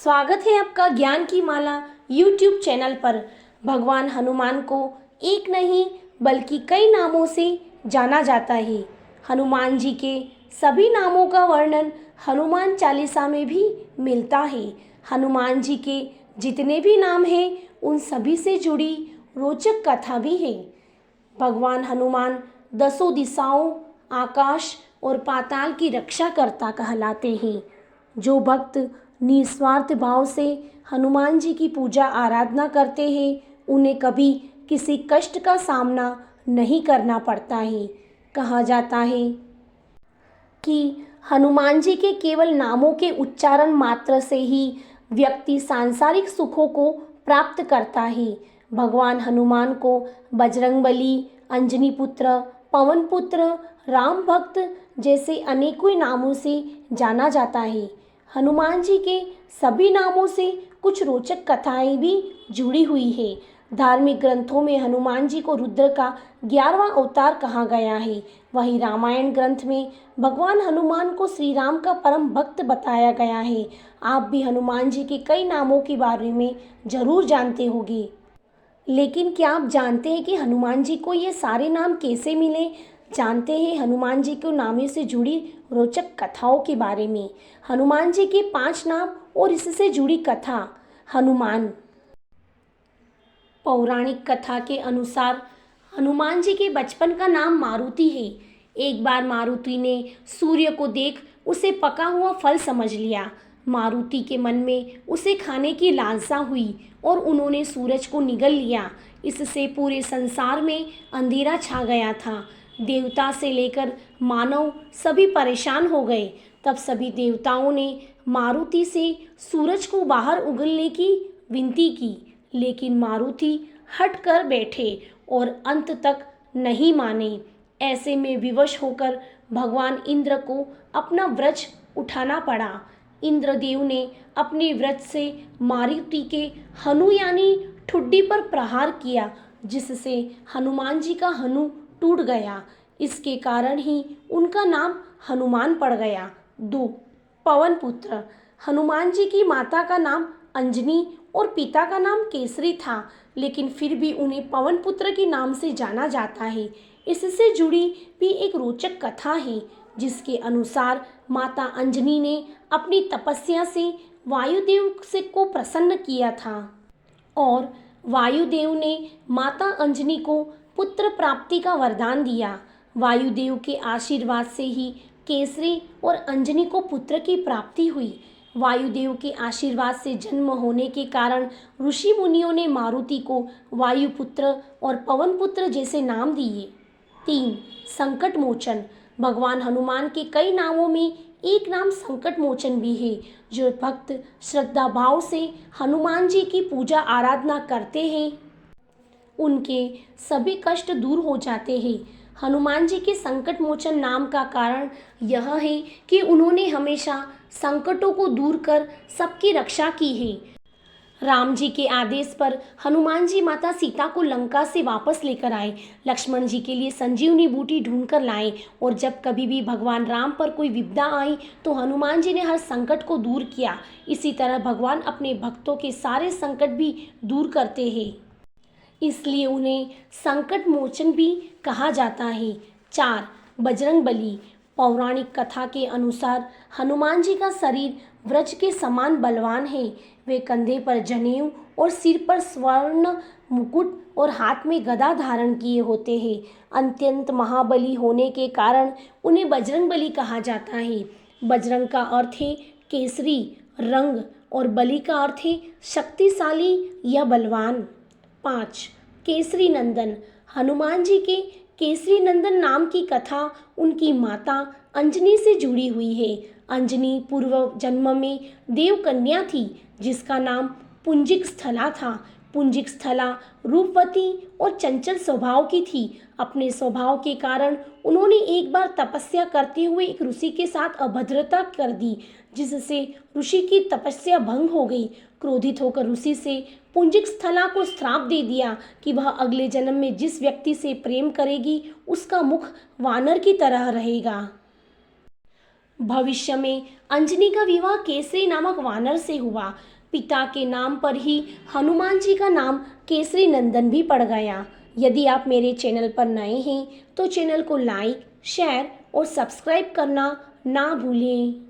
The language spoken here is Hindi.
स्वागत है आपका ज्ञान की माला YouTube चैनल पर। भगवान हनुमान को एक नहीं बल्कि कई नामों से जाना जाता है। हनुमान जी के सभी नामों का वर्णन हनुमान चालीसा में भी मिलता है। हनुमान जी के जितने भी नाम हैं उन सभी से जुड़ी रोचक कथा भी है। भगवान हनुमान दसों दिशाओं, आकाश और पाताल की रक्षा करता कहलाते हैं। जो भक्त निस्वार्थ भाव से हनुमान जी की पूजा आराधना करते हैं उन्हें कभी किसी कष्ट का सामना नहीं करना पड़ता है। कहा जाता है कि हनुमान जी के केवल नामों के उच्चारण मात्र से ही व्यक्ति सांसारिक सुखों को प्राप्त करता है। भगवान हनुमान को बजरंगबली, अंजनी पुत्र, पवन पुत्र, राम भक्त जैसे अनेकों नामों से जाना जाता है। हनुमान जी के सभी नामों से कुछ रोचक कथाएं भी जुड़ी हुई है। धार्मिक ग्रंथों में हनुमान जी को रुद्र का 11वां अवतार कहा गया है। वहीं रामायण ग्रंथ में भगवान हनुमान को श्री राम का परम भक्त बताया गया है। आप भी हनुमान जी के कई नामों के बारे में जरूर जानते होंगे, लेकिन क्या आप जानते हैं कि हनुमान जी को ये सारे नाम कैसे मिले? जानते हैं हनुमान जी के नामों से जुड़ी रोचक कथाओं के बारे में। हनुमान जी के 5 नाम और इससे जुड़ी कथा। हनुमान। पौराणिक कथा के अनुसार हनुमान जी के बचपन का नाम मारुति है। एक बार मारुति ने सूर्य को देख उसे पका हुआ फल समझ लिया। मारुति के मन में उसे खाने की लालसा हुई और उन्होंने सूरज को निगल लिया। इससे पूरे संसार में अंधेरा छा गया था। देवता से लेकर मानव सभी परेशान हो गए। तब सभी देवताओं ने मारुति से सूरज को बाहर उगलने की विनती की, लेकिन मारुति हट कर बैठे और अंत तक नहीं माने। ऐसे में विवश होकर भगवान इंद्र को अपना वज्र उठाना पड़ा। इंद्रदेव ने अपने वज्र से मारुति के हनु यानी ठुड्डी पर प्रहार किया, जिससे हनुमान जी का हनु टूट गया। इसके कारण ही उनका नाम हनुमान पड़ गया। 2. पवन पुत्र। हनुमान जी की माता का नाम अंजनी और पिता का नाम केसरी था, लेकिन फिर भी उन्हें पवन पुत्र के नाम से जाना जाता है। इससे जुड़ी भी एक रोचक कथा है, जिसके अनुसार माता अंजनी ने अपनी तपस्या से वायुदेव से को प्रसन्न किया था और वायुदेव ने माता अंजनी को पुत्र प्राप्ति का वरदान दिया। वायुदेव के आशीर्वाद से ही केसरी और अंजनी को पुत्र की प्राप्ति हुई। वायुदेव के आशीर्वाद से जन्म होने के कारण ऋषि मुनियों ने मारुति को वायुपुत्र और पवन पुत्र जैसे नाम दिए। 3. संकट मोचन। भगवान हनुमान के कई नामों में एक नाम संकट मोचन भी है। जो भक्त श्रद्धा भाव से हनुमान जी की पूजा आराधना करते हैं उनके सभी कष्ट दूर हो जाते हैं। हनुमान जी के संकट मोचन नाम का कारण यह है कि उन्होंने हमेशा संकटों को दूर कर सबकी रक्षा की है। राम जी के आदेश पर हनुमान जी माता सीता को लंका से वापस लेकर आए। लक्ष्मण जी के लिए संजीवनी बूटी ढूंढकर लाए और जब कभी भी भगवान राम पर कोई विपदा आई तो हनुमान जी ने हर संकट को दूर किया। इसी तरह भगवान अपने भक्तों के सारे संकट भी दूर करते हैं, इसलिए उन्हें संकट मोचन भी कहा जाता है। 4. बजरंगबली। पौराणिक कथा के अनुसार हनुमान जी का शरीर वज्र के समान बलवान है। वे कंधे पर जनेऊ और सिर पर स्वर्ण मुकुट और हाथ में गदा धारण किए होते हैं। अत्यंत महाबली होने के कारण उन्हें बजरंगबली कहा जाता है। बजरंग का अर्थ है केसरी रंग और बली का अर्थ है शक्तिशाली या बलवान। 5. केसरी नंदन। हनुमान जी के केसरी नंदन नाम की कथा उनकी माता अंजनी से जुड़ी हुई है। अंजनी पूर्व जन्म में देव कन्या थी, जिसका नाम पुंजिक स्थला था। पुंजिक स्थला रूपवती और चंचल स्वभाव की थी। अपने स्वभाव के कारण उन्होंने एक बार तपस्या करते हुए एक ऋषि के साथ अभद्रता कर दी, जिससे ऋषि की तपस्या भंग हो गई। क्रोधित होकर ऋषि से पुंजिक स्थला को श्राप दे दिया कि वह अगले जन्म में जिस व्यक्ति से प्रेम करेगी उसका मुख वानर की तरह रहेगा। भविष्य में अंजनी का विवाह केसरी नामक वानर से हुआ। पिता के नाम पर ही हनुमान जी का नाम केसरी नंदन भी पड़ गया। यदि आप मेरे चैनल पर नए हैं तो चैनल को लाइक, शेयर और सब्सक्राइब करना ना भूलें।